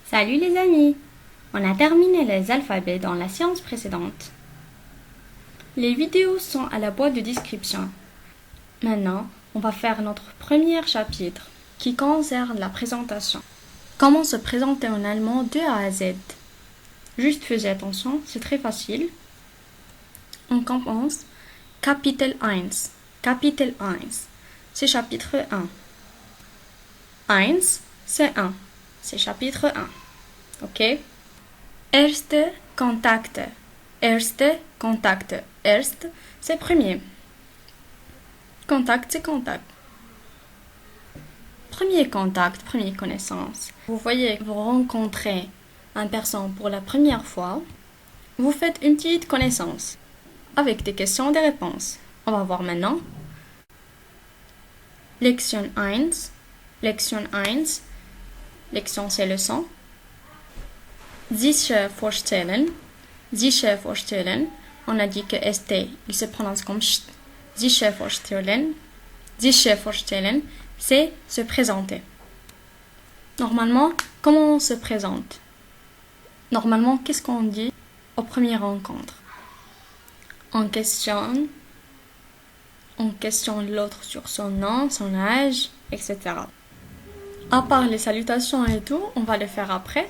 Salut les amis! On a terminé les alphabets dans la séance précédente. Les vidéos sont à la boîte de description. Maintenant, on va faire notre premier chapitre qui concerne la présentation. Comment se présenter en allemand de A à Z? Juste faites attention, c'est très facile. On commence. Kapitel 1. Kapitel 1. C'est chapitre 1. 1, c'est 1. C'est chapitre 1. Ok? Erste Kontakte. Erste Kontakte. Erste, c'est premier. Contact, c'est contact. Premier contact, première connaissance. Vous voyez, vous rencontrez une personne pour la première fois. Vous faites une petite connaissance avec des questions et des réponses. On va voir maintenant. Lection 1. Lection 1. Lection, c'est leçon. Sich vorstellen. Sich vorstellen. On a dit que ST, il se prononce comme ST. Sich vorstellen. Sich vorstellen, c'est se présenter. Normalement, comment on se présente? Normalement, qu'est-ce qu'on dit aux premières rencontres? On questionne l'autre sur son nom, son âge, etc. À part les salutations et tout, on va le faire après.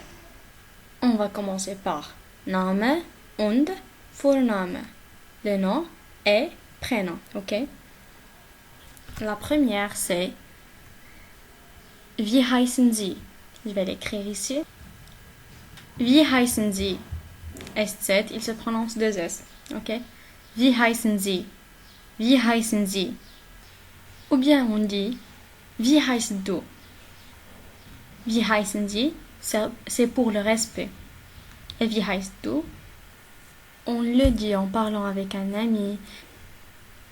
On va commencer par Name und Vorname. Le nom et prénom, ok? La première, c'est Wie heißen Sie? Je vais l'écrire ici. Wie heißen Sie? S7, il se prononce 2 S, ok? Wie heißen Sie? Wie heißen Sie? Ou bien on dit Wie heißt du? Wie heißen Sie? C'est pour le respect. Et wie heißt du? On le dit en parlant avec un ami.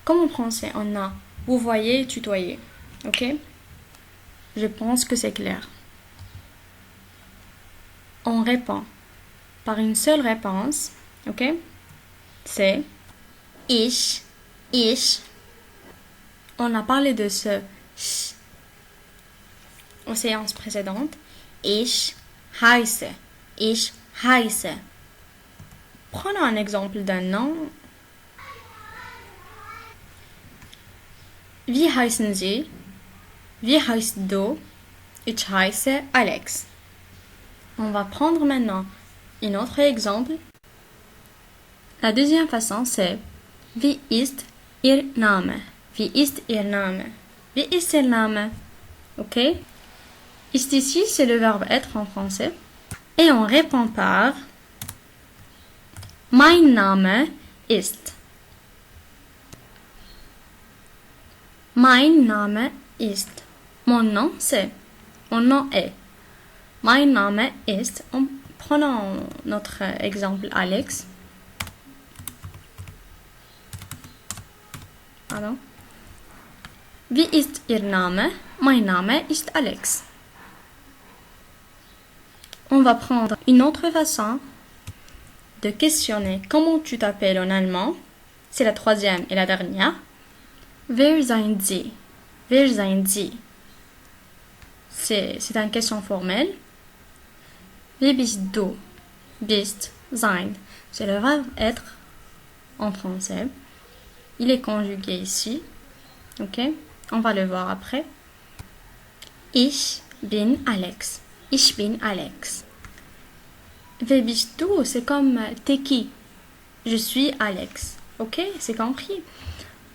Comme en français, on a vous voyez, tutoyer. Ok? Je pense que c'est clair. On répond par une seule réponse. Ok? C'est ich. On a parlé de ce ch aux séances précédentes. Ich heiße. Prenons un exemple d'un nom. Wie heißen Sie? Wie heißt du? Ich heiße Alex. On va prendre maintenant un autre exemple. La deuxième façon, c'est Wie ist Ihr Name? Wie ist Ihr Name? Wie ist Ihr Name? Ok? Ici, c'est le verbe être en français. Et on répond par Mein Name ist. Mein Name ist. Mon nom c'est. Mon nom est. Mein Name ist. Prenons notre exemple Alex. Pardon. Wie ist Ihr Name? Mein Name ist Alex. On va prendre une autre façon de questionner comment tu t'appelles en allemand. C'est la troisième et la dernière. Wer sind Sie? Wer sind Sie? C'est une question formelle. Wie bist du? Bist, sein. C'est le verbe être en français. Il est conjugué ici. Ok? On va le voir après. Ich bin Alex. Ich bin Alex. Wer bist du? C'est comme t'es qui? Je suis Alex. Ok? C'est compris?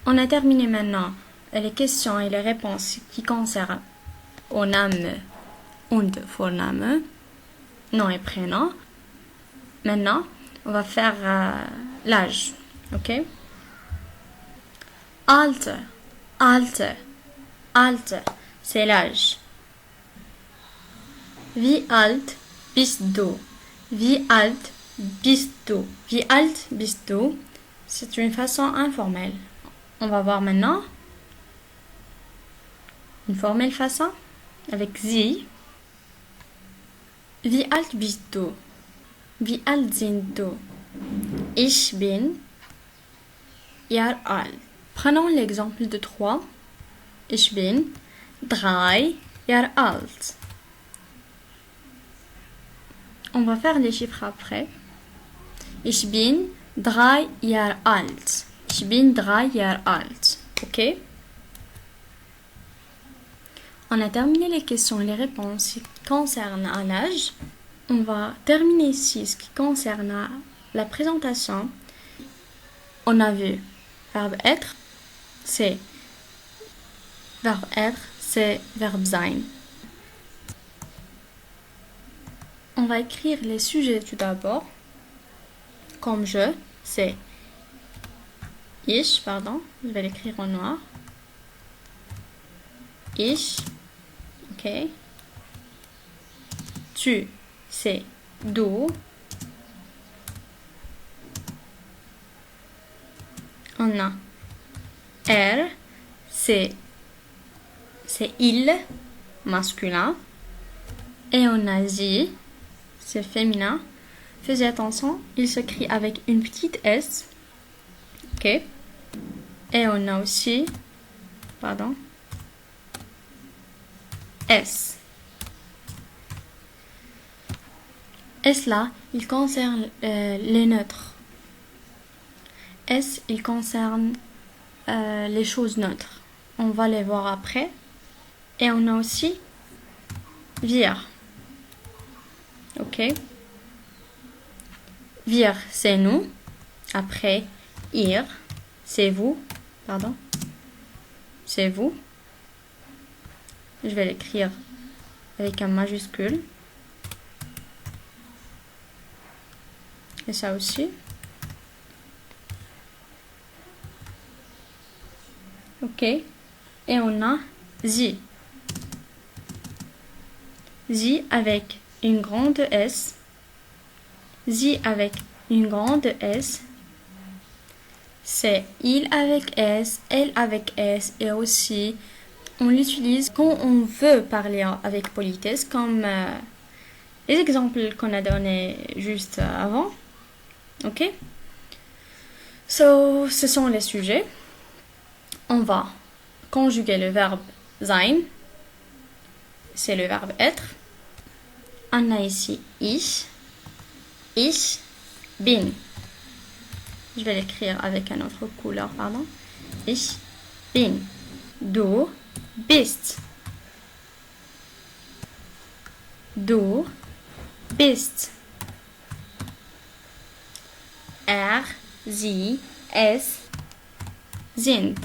On a terminé maintenant les questions et les réponses qui concernent au Name und Vorname, nom et prénom. Maintenant, on va faire l'âge. Ok? Alter, c'est l'âge. Wie alt bist du? Wie alt bist du? Wie alt bist du? C'est une façon informelle. On va voir maintenant une formelle façon avec Sie. Wie alt bist du? Wie alt sind du? Ich bin Jahr alt. Prenons l'exemple de 3. Ich bin 3 Jahre alt. On va faire les chiffres après. Ich bin 3 Jahre alt. Ich bin 3 Jahre alt. Ok? On a terminé les questions et les réponses qui concernent l'âge. On va terminer ici ce qui concerne la présentation. On a vu verbe être, c'est verbe être, c'est verbe sein. On va écrire les sujets tout d'abord. Comme je, c'est ich, je vais l'écrire en noir. Ich, ok. Tu, c'est du. On a er, c'est il, masculin. Et on a sie, c'est féminin. Faites attention, il s'écrit avec une petite s. Ok. Et on a aussi, s. S là, il concerne les neutres. S, il concerne les choses neutres. On va les voir après. Et on a aussi wir. Ok. Wir, c'est nous. Après, ihr, c'est vous. C'est vous. Je vais l'écrire avec un majuscule. Et ça aussi. Ok. Et on a sie. Sie avec une grande S. Sie avec une grande S. C'est il avec S, elle avec S. Et aussi, on l'utilise quand on veut parler avec politesse, comme les exemples qu'on a donnés juste avant. Ok? So, ce sont les sujets. On va conjuguer le verbe sein. C'est le verbe être. On a ici ich. Ich bin. Je vais l'écrire avec une autre couleur, Ich bin. Du bist. Du bist. Er, sie, es sind.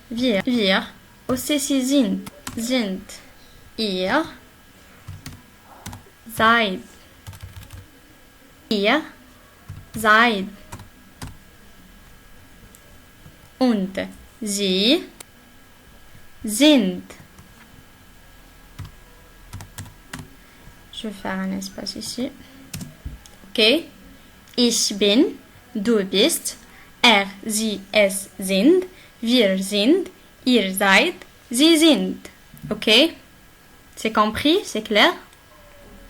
Wir aussi sind. Ihr seid. Ihr seid. Und sie sind. Je vais faire un espace ici. Ok. Ich bin, du bist, er, sie, es sind, wir sind, ihr seid, sie sind. Ok? C'est compris? C'est clair?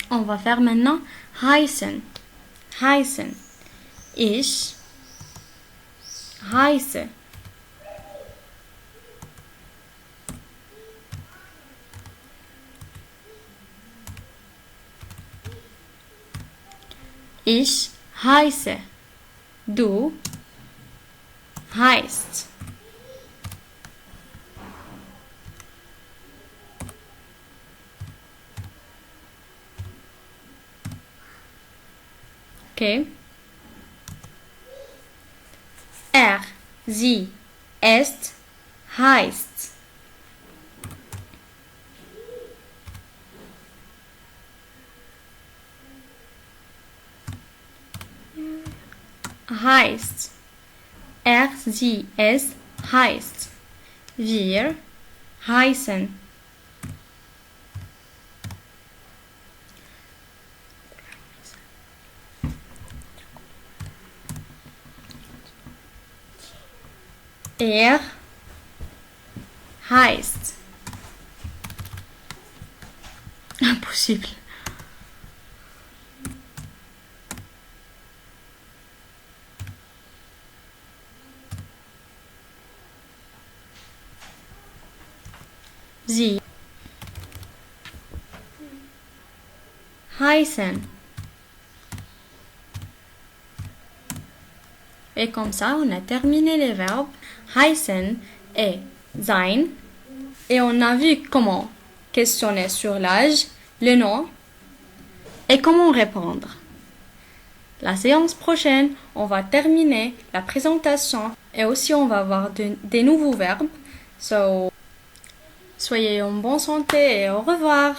On va faire maintenant heißen. Heißen. Ich heiße. Ich heiße. Du heißt. Okay. Er, sie, es heißt. Heißt. Er, sie, es heißt. Wir heißen. Er heißt. Impossible. Sie heißen. Et comme ça, on a terminé les verbes heißen et sein. Et on a vu comment questionner sur l'âge, le nom et comment répondre. La séance prochaine, on va terminer la présentation et aussi on va voir des nouveaux verbes. So, soyez en bonne santé et au revoir.